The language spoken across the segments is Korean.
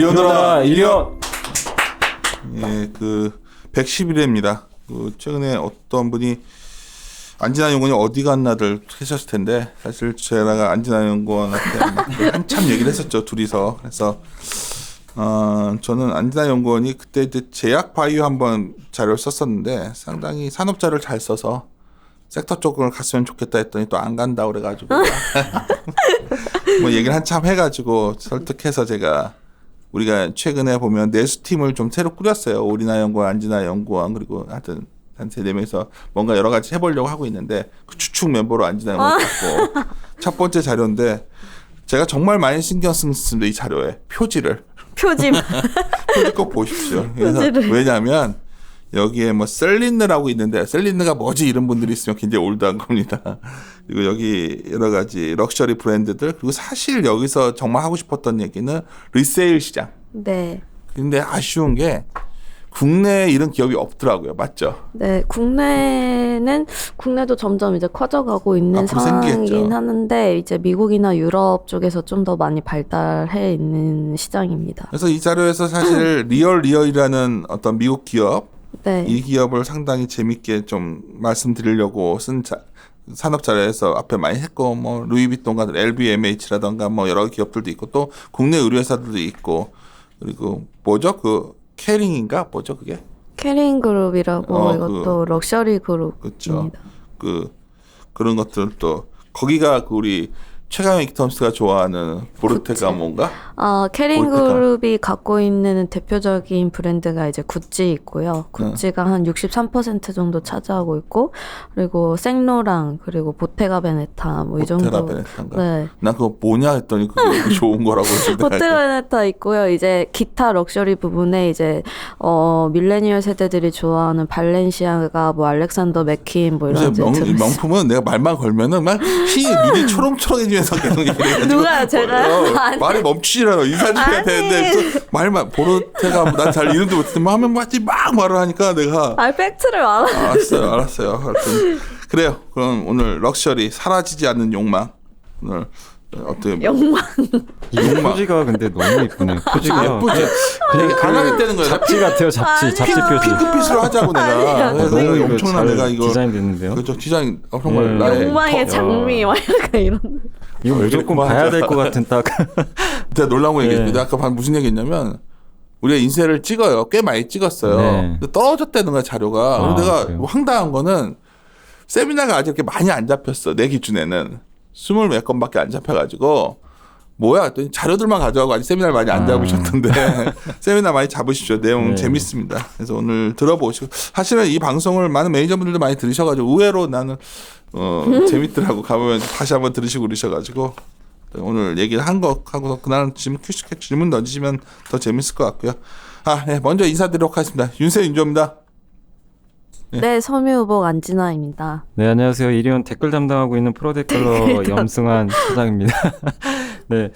이리오너라 이리온. 예, 그 111회입니다. 그 최근에 어떤 분이 안진아 연구원이 어디 갔나들 하셨을 텐데 사실 제가 안진아 연구원한테 한참 얘기를 했었죠, 둘이서. 그래서 저는 안진아 연구원이 그때 이제 제약 바이오 한번 자료를 썼었는데 상당히 산업 자료를 잘 써서 섹터 쪽을 갔으면 좋겠다 했더니 또 안 간다 그래가지고 뭐 얘기를 한참 해가지고 설득해서 제가 우리가 최근에 보면 내수팀을 좀 새로 꾸렸어요. 오리나 연구원, 안진아 연구원, 그리고 하여튼 한 3-4명에서 뭔가 여러 가지 해보려고 하고 있는데 그 주축 멤버로 안진아 연구원 갖고 첫 번째 자료인데 제가 정말 많이 신경 쓰는데 이 자료에 표지 꼭 보십시오. 그래서 왜냐하면 여기에 뭐 셀린느라고 있는데 셀린느가 뭐지 이런 분들이 있으면 굉장히 올드한 겁니다. 그리고 여기 여러 가지 럭셔리 브랜드들, 그리고 사실 여기서 정말 하고 싶었던 얘기는 리세일 시장. 네. 근데 아쉬운 게 국내에 이런 기업이 없더라고요. 맞죠? 네, 국내도 점점 이제 커져가고 있는 상황이긴 생기겠죠. 하는데 이제 미국이나 유럽 쪽에서 좀 더 많이 발달해 있는 시장입니다. 그래서 이 자료에서 사실 리얼이라는 어떤 미국 기업, 네. 이 기업을 상당히 재밌게 좀 말씀드리려고 쓴 산업 자료에서 앞에 많이 했고, 뭐 루이비통과 LVMH라던가 뭐 여러 기업들도 있고 또 국내 의류회사들도 있고, 그리고 뭐죠 그 캐링인가 뭐죠 그게? 캐링 그룹이라고 이것도 럭셔리 그룹입니다. 그렇죠. 그런 것들도 거기가 그 우리 최강의 익텀스가 좋아하는 보르테가모인가? 캐링 그룹이 갖고 있는 대표적인 브랜드가 이제 구찌 있고요. 구찌가 한 63% 정도 차지하고 있고, 그리고 생로랑, 그리고 보테가 베네타 뭐 이 정도. 보테가 베네타인가? 네. 난 그거 뭐냐 했더니 그게 좋은 거라고 했는데. 보테가 베네타 있고요. 이제 기타 럭셔리 부분에 이제 밀레니얼 세대들이 좋아하는 발렌시아가 뭐 알렉산더 맥퀸 뭐 이런 명품은 내가 말만 걸면은 막 눈이 초롱초롱해지면서 계속 얘기해가지고 누가요? 제가요? 말이 멈추지라고 인사드려야 되는데 말만 보르테가 난 잘 이름도 못했는데 하면 맞지 막 말을 하니까 내가 팩트를 알았어요. 하여튼 그래요. 그럼 오늘 럭셔리 사라지지 않는 욕망, 오늘 어떻게 욕망. 표지가 근데 너무 이쁘네요. 표지가 예쁘죠. 그냥 강하게 떼는 거야. 잡지 같아요. 잡지 표지. 핑크빛으로 하자고 내가. 그래서 너무 엄청난 내가 이거 디자인 됐는데요. 그렇죠. 디자인 정말 나의 욕망의 장미 막 약간 이런. 이거 무조건 봐야 될 것 같은 딱. 제가 놀라운 거 얘기했는데 아까 무슨 얘기했냐면 우리가 인쇄를 찍어요. 꽤 많이 찍었어요. 네. 근데 떨어졌다는 거야 자료가. 내가 그래요? 황당한 거는 세미나가 아직 이렇게 많이 안 잡혔어. 내 기준에는 20몇 건밖에 안 잡혀가지고 뭐야 했더니 자료들만 가져가고 아직 세미나를 많이 안 잡으셨던데 세미나 많이 잡으십시오. 내용 재밌습니다. 그래서 오늘 들어보시고, 사실은 이 방송을 많은 매니저분들도 많이 들으셔가지고 의외로 나는 재밌더라고. 가보면 다시 한번 들으시고 그러셔가지고 오늘 얘기를 한 거 하고서 그날 질문 던지시면 더 재밌을 것 같고요. 먼저 인사드리도록 하겠습니다. 윤세 윤조입니다. 네, 섬유의복 안진아입니다. 네, 안녕하세요. 이리온 댓글 담당하고 있는 프로데클러 염승환 사장입니다. 네,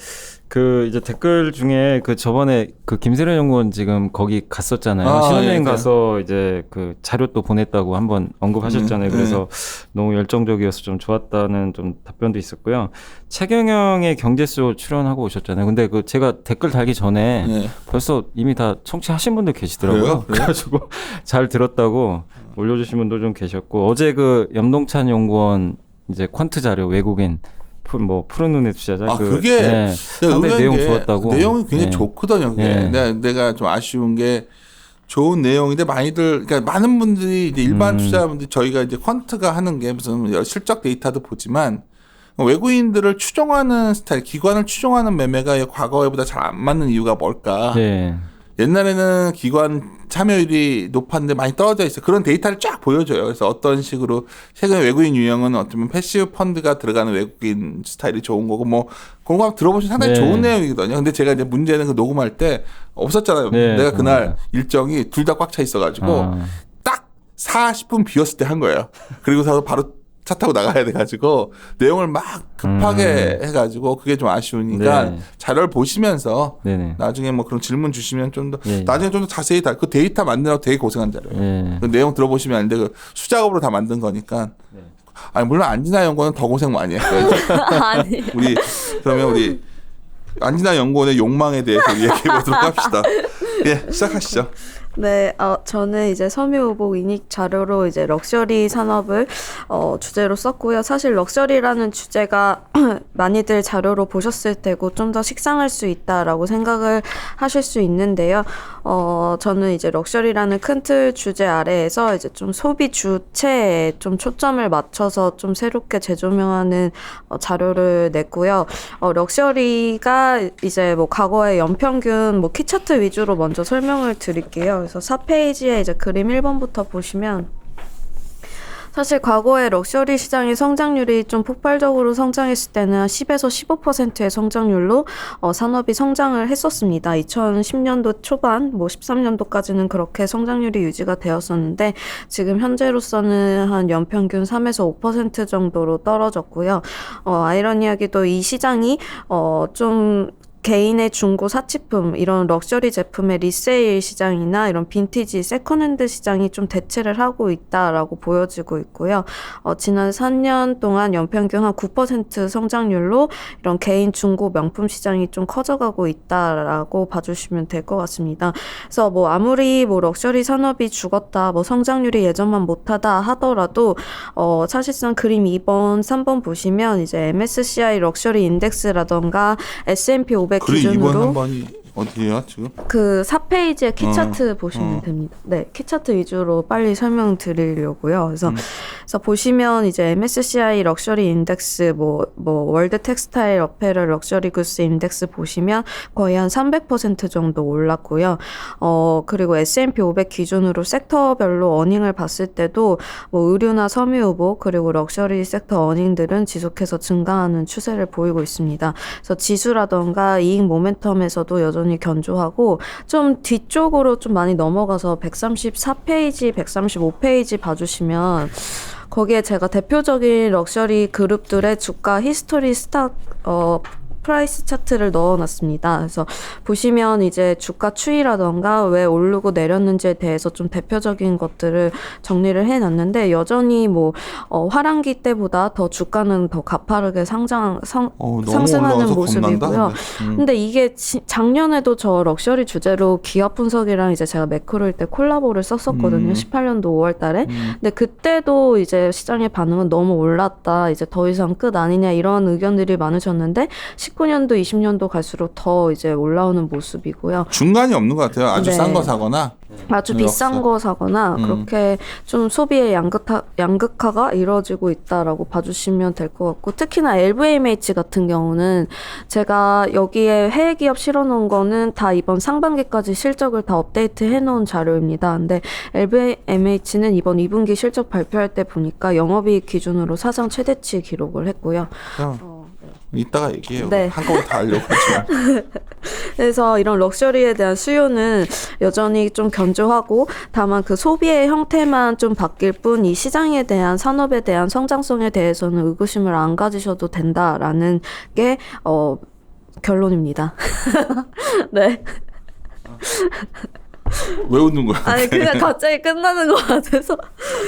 그 이제 댓글 중에 그 저번에 그 김세련 연구원 지금 거기 갔었잖아요. 신혼여행 가서 이제 그 자료 또 보냈다고 한번 언급하셨잖아요. 그래서 너무 열정적이어서 좀 좋았다는 좀 답변도 있었고요. 최경영의 경제쇼 출연하고 오셨잖아요. 근데 그 제가 댓글 달기 전에 벌써 이미 다 청취하신 분들 계시더라고요. 그래가지고 잘 들었다고 올려주신 분도 좀 계셨고, 어제 그 염동찬 연구원 이제 퀀트 자료 외국인 푸른 눈의 투자자 그게 상당히 내용 좋았다고. 내용이 굉장히 좋거든요. 내가 좀 아쉬운 게 좋은 내용인데 그러니까 많은 분들이 이제 일반 투자자분들이 저희가 이제 퀀트가 하는 게 무슨 실적 데이터도 보지만 외국인들을 추종하는 스타일, 기관을 추종하는 매매가 과거에보다 잘 안 맞는 이유가 뭘까? 옛날에는 기관 참여율이 높았는데 많이 떨어져 있어요. 그런 데이터를 쫙 보여줘요. 그래서 어떤 식으로 최근 외국인 유형은 어쩌면 패시브 펀드가 들어가는 외국인 스타일이 좋은 거고 뭐 그런 거 들어보시면 상당히 좋은 내용이거든요. 근데 제가 이제 문제는 그 녹음할 때 없었잖아요. 내가 그날 일정이 둘 다 꽉 차 있어가지고 딱 40분 비었을 때 한 거예요. 그리고서 바로 차 타고 나가야 돼가지고 내용을 막 급하게 해가지고 그게 좀 아쉬우니까 자료를 보시면서 나중에 뭐 그런 질문 주시면 좀 더 나중에 좀 더 자세히 그 데이터 만드느라고 되게 고생한 자료예요. 그 내용 들어보시면 아는데 그 수작업으로 다 만든 거니까. 물론 안진아 연구는 더 고생 많이 했어요. 아니. 그러면 우리 안진아 연구원의 욕망에 대해서 얘기해 보도록 합시다. 예, 시작하시죠. 네, 저는 이제 섬유오복 이닉 자료로 이제 럭셔리 산업을 주제로 썼고요. 사실 럭셔리라는 주제가 많이들 자료로 보셨을 테고 좀 더 식상할 수 있다라고 생각을 하실 수 있는데요. 저는 이제 럭셔리라는 큰 틀 주제 아래에서 이제 좀 소비 주체에 좀 초점을 맞춰서 좀 새롭게 재조명하는 자료를 냈고요. 럭셔리가 이제 뭐 과거의 연평균 뭐 키차트 위주로 먼저 설명을 드릴게요. 그래서 4페이지에 이제 그림 1번부터 보시면 사실 과거에 럭셔리 시장의 성장률이 좀 폭발적으로 성장했을 때는 한 10에서 15%의 성장률로 산업이 성장을 했었습니다. 2010년도 초반, 뭐 13년도까지는 그렇게 성장률이 유지가 되었었는데 지금 현재로서는 한 연평균 3에서 5% 정도로 떨어졌고요. 아이러니하게도 이 시장이 좀 개인의 중고 사치품, 이런 럭셔리 제품의 리세일 시장이나 이런 빈티지, 세컨핸드 시장이 좀 대체를 하고 있다라고 보여지고 있고요. 지난 3년 동안 연평균 한 9% 성장률로 이런 개인 중고 명품 시장이 좀 커져가고 있다라고 봐주시면 될 것 같습니다. 그래서 뭐 아무리 뭐 럭셔리 산업이 죽었다, 뭐 성장률이 예전만 못하다 하더라도 사실상 그림 2번, 3번 보시면 이제 MSCI 럭셔리 인덱스라던가 S&P 500 그리고 기준으로 2번 한 번이 어디에요 지금? 그 4페이지에 키차트 보시면 됩니다. 네, 키차트 위주로 빨리 설명드리려고요. 그래서 보시면 이제 MSCI 럭셔리 인덱스 뭐 월드 텍스타일 어페럴 럭셔리 구스 인덱스 보시면 거의 한 300% 정도 올랐고요. 그리고 S&P 500 기준으로 섹터별로 어닝을 봤을 때도 뭐 의류나 섬유오복 그리고 럭셔리 섹터 어닝들은 지속해서 증가하는 추세를 보이고 있습니다. 그래서 지수라던가 이익 모멘텀에서도 여전히 견조하고 좀 뒤쪽으로 좀 많이 넘어가서 134페이지, 135페이지 봐주시면 거기에 제가 대표적인 럭셔리 그룹들의 주가 히스토리 스탁 프라이스 차트를 넣어놨습니다. 그래서 보시면 이제 주가 추이라던가 왜 오르고 내렸는지에 대해서 좀 대표적인 것들을 정리를 해놨는데 여전히 뭐 화랑기 때보다 더 주가는 더 가파르게 상승하는 모습이고요. 근데 이게 작년에도 저 럭셔리 주제로 기업 분석이랑 이제 제가 매크로일 때 콜라보를 썼었거든요. 18년도 5월달에. 근데 그때도 이제 시장의 반응은 너무 올랐다. 이제 더 이상 끝 아니냐 이런 의견들이 많으셨는데 19년도, 20년도 갈수록 더 이제 올라오는 모습이고요. 중간이 없는 것 같아요. 아주 네. 싼 거 사거나 아주 비싼 거 사거나 그렇게 좀 소비의 양극화가 이루어지고 있다라고 봐주시면 될 것 같고 특히나 LVMH 같은 경우는 제가 여기에 해외 기업 실어놓은 거는 다 이번 상반기까지 실적을 다 업데이트 해놓은 자료입니다. 근데 LVMH는 이번 2분기 실적 발표할 때 보니까 영업이익 기준으로 사상 최대치 기록을 했고요. 이따가 얘기해요. 네. 한꺼번에 다 알려고 하지 마. 그래서 이런 럭셔리에 대한 수요는 여전히 좀 견조하고 다만 그 소비의 형태만 좀 바뀔 뿐 이 시장에 대한 산업에 대한 성장성에 대해서는 의구심을 안 가지셔도 된다라는 게 결론입니다. 네. 왜 웃는 거야? 아니 그냥 갑자기 끝나는 것 같아서.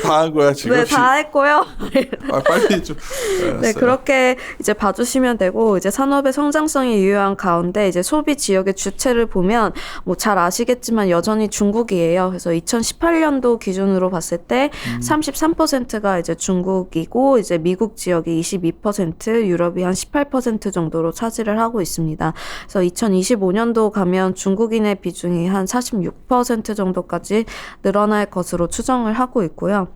다 한 거야 지금? 네, 다 했고요. 빨리 좀. 네, 그렇게 이제 봐주시면 되고 이제 산업의 성장성이 유효한 가운데 이제 소비 지역의 주체를 보면 뭐 잘 아시겠지만 여전히 중국이에요. 그래서 2018년도 기준으로 봤을 때 33%가 이제 중국이고 이제 미국 지역이 22%, 유럽이 한 18% 정도로 차지를 하고 있습니다. 그래서 2025년도 가면 중국인의 비중이 한 46% 정도까지 늘어날 것으로 추정을 하고 있고요.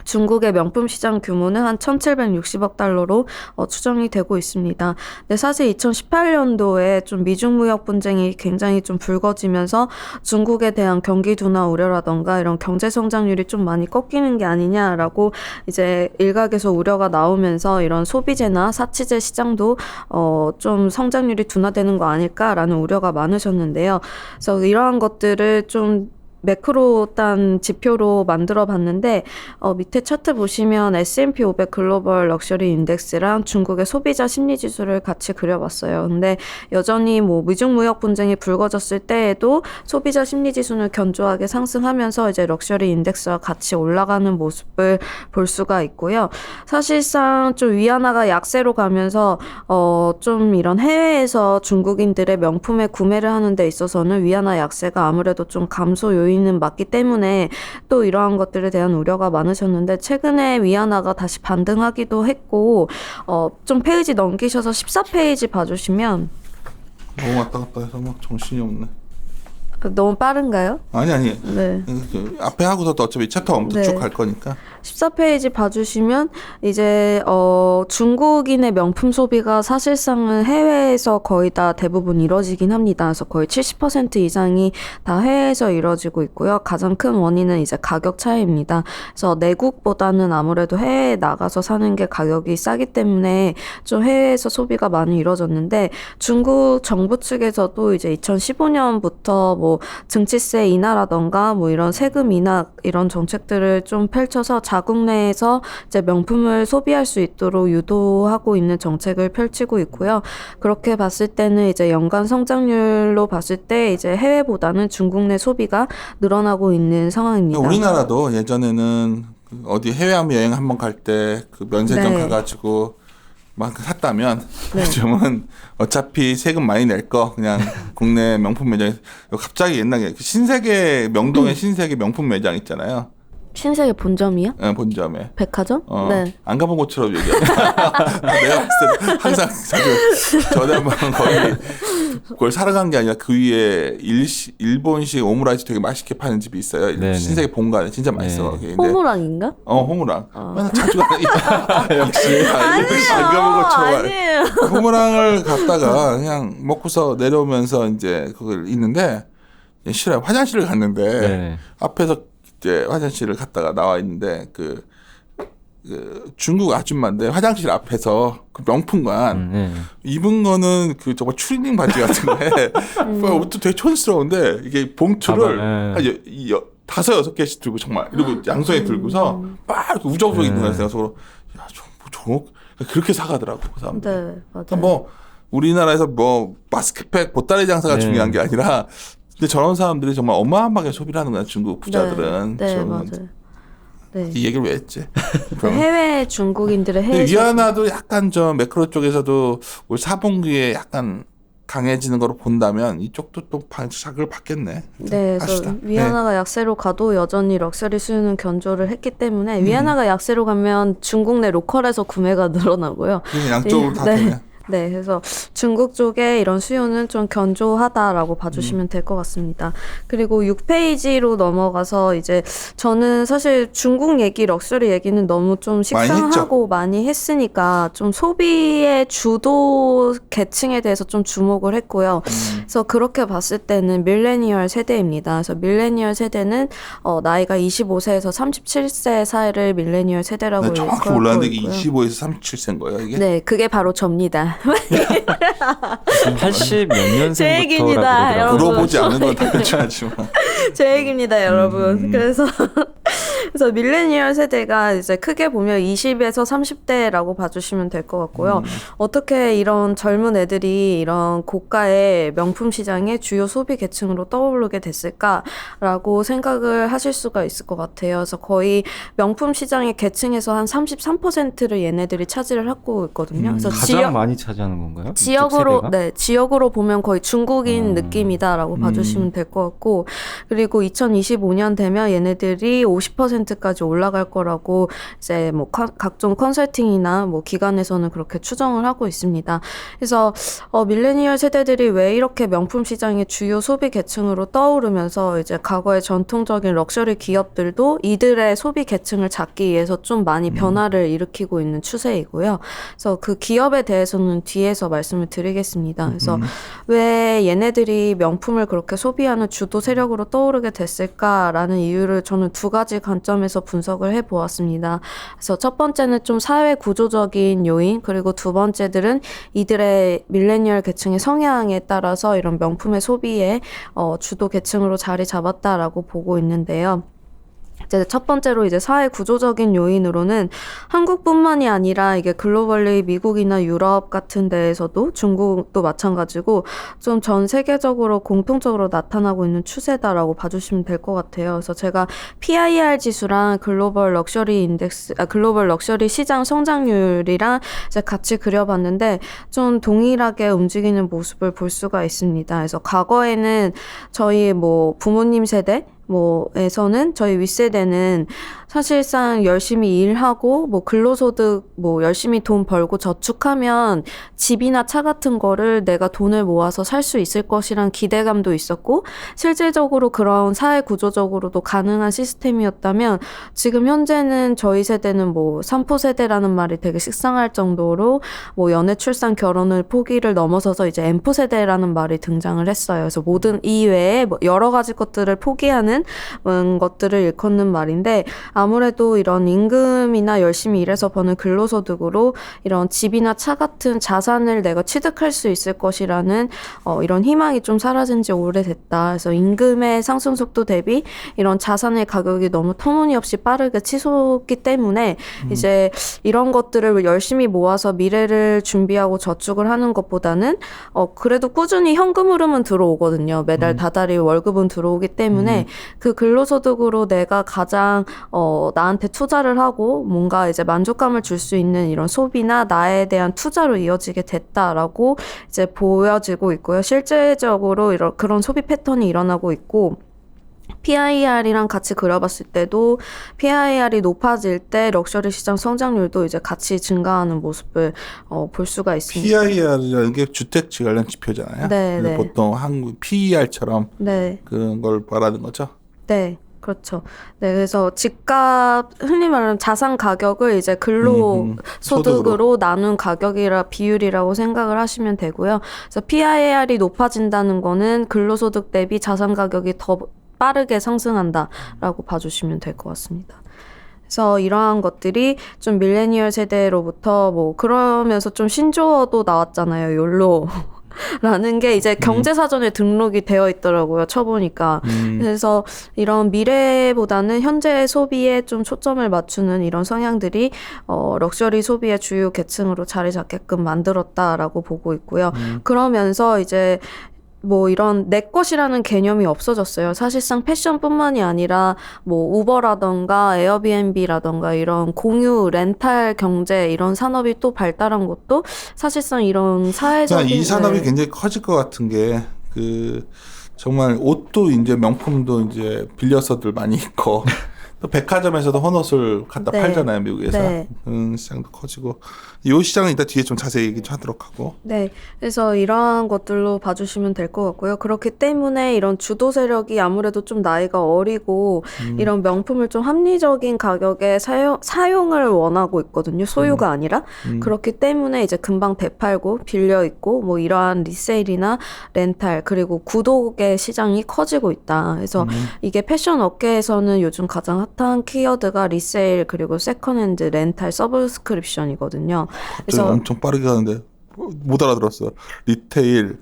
중국의 명품 시장 규모는 한 1,760억 달러로 추정이 되고 있습니다. 근데 사실 2018년도에 좀 미중 무역 분쟁이 굉장히 좀 불거지면서 중국에 대한 경기 둔화 우려라던가 이런 경제 성장률이 좀 많이 꺾이는 게 아니냐라고 이제 일각에서 우려가 나오면서 이런 소비재나 사치재 시장도 좀 성장률이 둔화되는 거 아닐까라는 우려가 많으셨는데요. 그래서 이러한 것들을 좀 매크로 단 지표로 만들어 봤는데 밑에 차트 보시면 S&P 500 글로벌 럭셔리 인덱스랑 중국의 소비자 심리 지수를 같이 그려봤어요. 근데 여전히 뭐 미중 무역 분쟁이 불거졌을 때에도 소비자 심리 지수는 견조하게 상승하면서 이제 럭셔리 인덱스와 같이 올라가는 모습을 볼 수가 있고요. 사실상 좀 위안화가 약세로 가면서 좀 이런 해외에서 중국인들의 명품의 구매를 하는 데 있어서는 위안화 약세가 아무래도 좀 감소 요인은 맞기 때문에 또 이러한 것들에 대한 우려가 많으셨는데 최근에 위안화가 다시 반등하기도 했고 좀 페이지 넘기셔서 14페이지 봐주시면 너무 왔다 갔다 해서 막 정신이 없네. 너무 빠른가요? 아니. 네. 앞에 하고서도 어차피 챕터 엄청 네. 쭉 갈 거니까. 14페이지 봐주시면 이제 중국인의 명품 소비가 사실상은 해외에서 거의 다 대부분 이루어지긴 합니다. 그래서 거의 70% 이상이 다 해외에서 이루어지고 있고요. 가장 큰 원인은 이제 가격 차이입니다. 그래서 내국보다는 아무래도 해외에 나가서 사는 게 가격이 싸기 때문에 좀 해외에서 소비가 많이 이루어졌는데 중국 정부 측에서도 이제 2015년부터 뭐 증치세 인하라던가 뭐 이런 세금 인하 이런 정책들을 좀 펼쳐서 자국 내에서 이제 명품을 소비할 수 있도록 유도하고 있는 정책을 펼치고 있고요. 그렇게 봤을 때는 이제 연간 성장률로 봤을 때 이제 해외보다는 중국 내 소비가 늘어나고 있는 상황입니다. 우리나라도 예전에는 어디 해외 여행 한번 갈 때 그 면세점 네. 가가지고 막 샀다면 네. 요즘은 어차피 세금 많이 낼 거 그냥 국내 명품 매장에서 갑자기 옛날에 신세계 명동에 신세계 명품 매장 있잖아요. 신세계 본점이요? 네, 본점에. 백화점? 네. 안 가본 것처럼 얘기하네. 내가 봤을 때 항상 전에 한번 거의 그걸 사러 간 게 아니라 그 위에 일본식 오므라이스 되게 맛있게 파는 집이 있어요. 네네. 신세계 본관에 진짜 맛있어. 거기. 근데 호무랑인가? 호무랑. 맨날 자주 가는 역시 안 가본 것처럼. 아니에요. 호무랑을 갔다가 그냥 먹고서 내려오면서 이제 그걸 있는데 싫어요. 화장실을 갔는데 네. 앞에서 이제 화장실을 갔다가 나와 있는데 그 중국 아줌마인데 화장실 앞에서 그 명품관 네. 입은 거는 그 정말 추리닝 바지 같은 거에 옷도 되게 촌스러운데 이게 봉투를 가방, 네. 한 5-6개씩 들고 정말 이러고 양손에 들고서 막 이렇게 우적우적 입는 거예요. 그래서 저거 그렇게 사가더라고 그 사람들. 네, 맞아요. 그러니까 뭐 우리나라에서 뭐 마스크팩 보따리 장사가 네. 중요한 게 아니라 근데 저런 사람들이 정말 어마어마하게 소비를 하는 거야 중국 부자들은. 네, 저는 맞아요. 네. 이 얘기를 왜 했지? 그 해외 중국인들의 해외 근데 위안화도 약간 좀 매크로 쪽에서도 올 4분기에 약간 강해지는 거로 본다면 이쪽도 또 자극을 받겠네. 네, 그래서 합시다. 위안화가 약세로 가도 여전히 럭셔리 수요는 견조를 했기 때문에 위안화가 약세로 가면 중국 내 로컬에서 구매가 늘어나고요. 그냥 양쪽으로 다 네. 되네. 네, 그래서 중국 쪽에 이런 수요는 좀 견조하다라고 봐주시면 될 것 같습니다. 그리고 6페이지로 넘어가서 이제 저는 사실 중국 얘기, 럭셔리 얘기는 너무 좀 식상하고 많이 했으니까 좀 소비의 주도 계층에 대해서 좀 주목을 했고요. 그래서 그렇게 봤을 때는 밀레니얼 세대입니다. 그래서 밀레니얼 세대는 나이가 25세에서 37세 사이를 밀레니얼 세대라고 정확히 일컬고 몰랐는데 이게 있고요. 25에서 37세인 거예요 이게? 네, 그게 바로 접니다. 80 몇 년생부터라고 제 얘기입니다, 그러더라고요. 여러분. 물어보지 않은 건 당연하지만 제 얘기입니다, 여러분. 그래서 밀레니얼 세대가 이제 크게 보면 20에서 30대라고 봐주시면 될 것 같고요. 어떻게 이런 젊은 애들이 이런 고가의 명품 시장의 주요 소비 계층으로 떠오르게 됐을까라고 생각을 하실 수가 있을 것 같아요. 그래서 거의 명품 시장의 계층에서 한 33%를 얘네들이 차지를 하고 있거든요. 그래서 가장 많이 차지하는 건가요? 이쪽 지역으로 세대가? 네 지역으로 보면 거의 중국인 느낌이다라고 봐주시면 될 것 같고 그리고 2025년 되면 얘네들이 50%까지 올라갈 거라고 이제 뭐 각종 컨설팅이나 뭐 기관에서는 그렇게 추정을 하고 있습니다. 그래서 밀레니얼 세대들이 왜 이렇게 명품 시장의 주요 소비 계층으로 떠오르면서 이제 과거의 전통적인 럭셔리 기업들도 이들의 소비 계층을 잡기 위해서 좀 많이 변화를 일으키고 있는 추세이고요. 그래서 그 기업에 대해서는 뒤에서 말씀을 드리겠습니다. 그래서 왜 얘네들이 명품을 그렇게 소비하는 주도 세력으로 떠오르게 됐을까라는 이유를 저는 두 가지 관점 관점에서 분석을 해보았습니다. 그래서 첫 번째는 좀 사회 구조적인 요인, 그리고 두 번째들은 이들의 밀레니얼 계층의 성향에 따라서 이런 명품의 소비에 주도 계층으로 자리 잡았다라고 보고 있는데요. 이제 첫 번째로 이제 사회 구조적인 요인으로는 한국뿐만이 아니라 이게 글로벌리 미국이나 유럽 같은 데에서도 중국도 마찬가지고 좀 전 세계적으로 공통적으로 나타나고 있는 추세다라고 봐주시면 될 것 같아요. 그래서 제가 PIR 지수랑 글로벌 럭셔리 인덱스, 글로벌 럭셔리 시장 성장률이랑 이제 같이 그려봤는데 좀 동일하게 움직이는 모습을 볼 수가 있습니다. 그래서 과거에는 저희 뭐 부모님 세대 에서는 저희 윗세대는 사실상 열심히 일하고 근로소득 열심히 돈 벌고 저축하면 집이나 차 같은 거를 내가 돈을 모아서 살 수 있을 것이란 기대감도 있었고, 실질적으로 그런 사회 구조적으로도 가능한 시스템이었다면, 지금 현재는 저희 세대는 삼포 세대라는 말이 되게 식상할 정도로 연애 출산 결혼을 포기를 넘어서서 이제 엠포 세대라는 말이 등장을 했어요. 그래서 모든 이외에 여러 가지 것들을 포기하는 것들을 일컫는 말인데, 아무래도 이런 임금이나 열심히 일해서 버는 근로소득으로 이런 집이나 차 같은 자산을 내가 취득할 수 있을 것이라는 이런 희망이 좀 사라진 지 오래됐다. 그래서 임금의 상승 속도 대비 이런 자산의 가격이 너무 터무니없이 빠르게 치솟기 때문에 이제 이런 것들을 열심히 모아서 미래를 준비하고 저축을 하는 것보다는 그래도 꾸준히 현금 흐름은 들어오거든요. 매달 다달이 월급은 들어오기 때문에 그 근로소득으로 내가 가장 나한테 투자를 하고 뭔가 이제 만족감을 줄 수 있는 이런 소비나 나에 대한 투자로 이어지게 됐다라고 이제 보여지고 있고요. 실제적으로 그런 소비 패턴이 일어나고 있고, PIR이랑 같이 그려봤을 때도 PIR이 높아질 때 럭셔리 시장 성장률도 이제 같이 증가하는 모습을 볼 수가 있습니다. PIR이라는 게 주택지 관련 지표잖아요. 네. 보통 한국 PER처럼 네. 그런 걸 말하는 거죠. 네. 그렇죠. 네, 그래서 집값, 흔히 말하는 자산 가격을 이제 근로소득으로 나눈 가격이라 비율이라고 생각을 하시면 되고요. 그래서 PIR이 높아진다는 거는 근로소득 대비 자산 가격이 더 빠르게 상승한다라고 봐주시면 될 것 같습니다. 그래서 이러한 것들이 좀 밀레니얼 세대로부터 그러면서 좀 신조어도 나왔잖아요. 욜로. 라는 게 이제 경제사전에 등록이 되어 있더라고요. 쳐보니까. 그래서 이런 미래보다는 현재 소비에 좀 초점을 맞추는 이런 성향들이 럭셔리 소비의 주요 계층으로 자리 잡게끔 만들었다라고 보고 있고요. 그러면서 이제 이런 내 것이라는 개념이 없어졌어요. 사실상 패션뿐만이 아니라 우버라던가 에어비앤비라던가 이런 공유 렌탈 경제 이런 산업이 또 발달한 것도 사실상 이런 사회적인 이 산업이 굉장히 커질 것 같은 게 정말 옷도 이제 명품도 이제 빌려서들 많이 입고 또 백화점에서도 헌옷을 갖다 팔잖아요, 미국에서. 네. 시장도 커지고. 이 시장은 이따 뒤에 좀 자세히 얘기 좀 하도록 하고. 네. 그래서 이러한 것들로 봐주시면 될 것 같고요. 그렇기 때문에 이런 주도 세력이 아무래도 좀 나이가 어리고 이런 명품을 좀 합리적인 가격에 사용을 원하고 있거든요. 소유가 아니라. 그렇기 때문에 이제 금방 되팔고 빌려 입고 이러한 리세일이나 렌탈 그리고 구독의 시장이 커지고 있다. 그래서 이게 패션 업계에서는 요즘 가장 핫한 키워드가 리세일 그리고 세컨핸드 렌탈 서브스크립션이거든요. 그래서 엄청 빠르게 가는데 못 알아들었어. 리세일.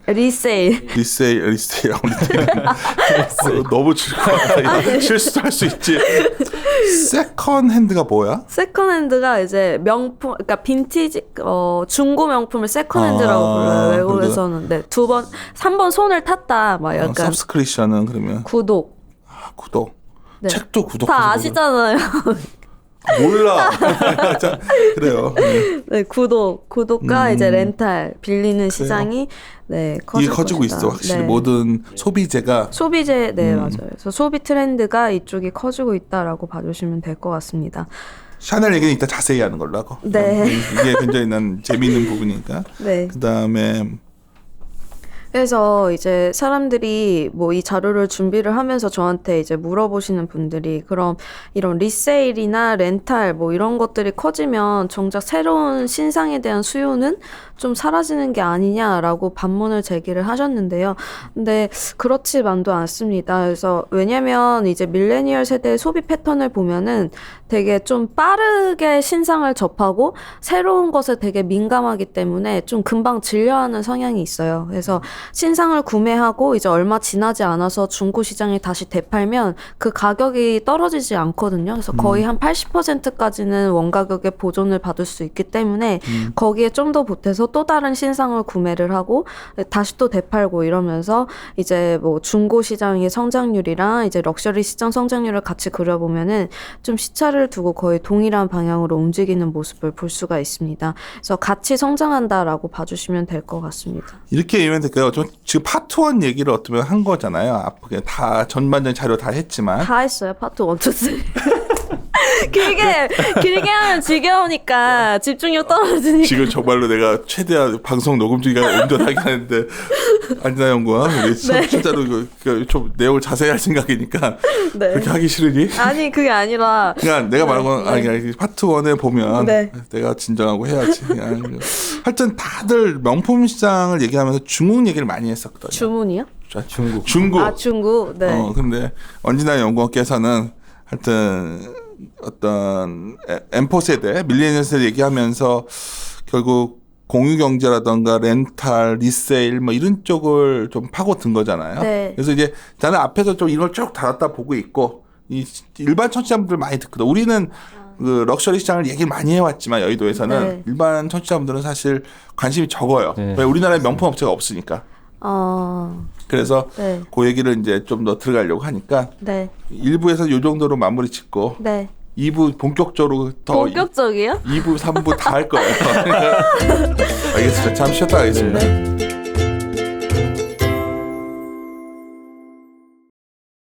너무 실수할 수 있지. 세컨핸드가 뭐야? 세컨핸드가 이제 명품, 그러니까 빈티지, 중고 명품을 세컨핸드라고 불러요. 외국에서는. 네, 3번 손을 탔다. 약간. 서브스크립션은 그러면 구독. 구독. 네. 책도 구독. 다 아시잖아요. 몰라. 그래요. 네, 구독과 이제 렌탈 빌리는 시장이 이게 커지고 있어. 확실히 모든 소비재가. 맞아요. 그래서 소비 트렌드가 이쪽이 커지고 있다라고 봐주시면 될 것 같습니다. 샤넬 얘기는 이따 자세히 하는 걸로 하고. 네. 이게 굉장히 난 재미있는 부분이니까. 네. 그다음에 그래서 이제 사람들이 이 자료를 준비를 하면서 저한테 이제 물어보시는 분들이 그럼 이런 리세일이나 렌탈 이런 것들이 커지면 정작 새로운 신상에 대한 수요는 좀 사라지는 게 아니냐라고 반문을 제기를 하셨는데요. 근데 그렇지만도 않습니다. 그래서 왜냐면 이제 밀레니얼 세대의 소비 패턴을 보면은 되게 좀 빠르게 신상을 접하고 새로운 것에 되게 민감하기 때문에 좀 금방 질려하는 성향이 있어요. 그래서 신상을 구매하고 이제 얼마 지나지 않아서 중고 시장에 다시 되팔면 그 가격이 떨어지지 않거든요. 그래서 거의 한 80%까지는 원가격의 보존을 받을 수 있기 때문에 거기에 좀 더 보태서 또 다른 신상을 구매를 하고 다시 또 되팔고 이러면서 이제 뭐 중고 시장의 성장률이랑 이제 럭셔리 시장 성장률을 같이 그려보면은 좀 시차를 두고 거의 동일한 방향으로 움직이는 모습을 볼 수가 있습니다. 그래서 같이 성장한다라고 봐주시면 될 것 같습니다. 이렇게 이해하면 될까요? 지금 파트 1 얘기를 어떻게 보면 한 거잖아요. 앞에 다 전반적인 자료 다 했지만. 다 했어요. 파트 1, 2, 3. 길게 하면 지겨우니까 집중력 떨어지니까. 지금 정말로 내가 최대한 방송 녹음 중에 온전하게 하는데 안진아 연구원 우리 진짜로 이거 좀 내용을 자세히 할 생각이니까 네. 그렇게 하기 싫으니? 아니 그게 아니라 그냥 내가 말한 건 아니 파트 1에 보면 네. 내가 진정하고 해야지. 하여튼 다들 명품 시장을 얘기하면서 중국 얘기를 많이 했었거든요. 주문이요? 중국. 아 중국. 네. 근데 언진아 연구원께서는 하여튼 어떤 M4 세대, 밀레니얼 세대 얘기하면서 결국 공유 경제라던가 렌탈, 리세일 뭐 이런 쪽을 좀 파고든 거잖아요. 네. 그래서 이제 나는 앞에서 좀 이걸 쭉 달았다 보고 있고 이 일반 청취자분들 많이 듣거든. 우리는 그 럭셔리 시장을 얘기를 많이 해왔지만 여의도에서는 네. 일반 청취자분들은 사실 관심이 적어요. 네. 왜 우리나라에 명품 업체가 없으니까. 그래서 네. 그 얘기를 이제 좀 더 들어가려고 하니까 네. 1부에서 이 정도로 마무리 짓고 네. 2부 본격적으로 더 본격적이요? 2부, 3부 다 할 거예요. 알겠습니다. 잠시 쉬었다 가겠습니다. 네.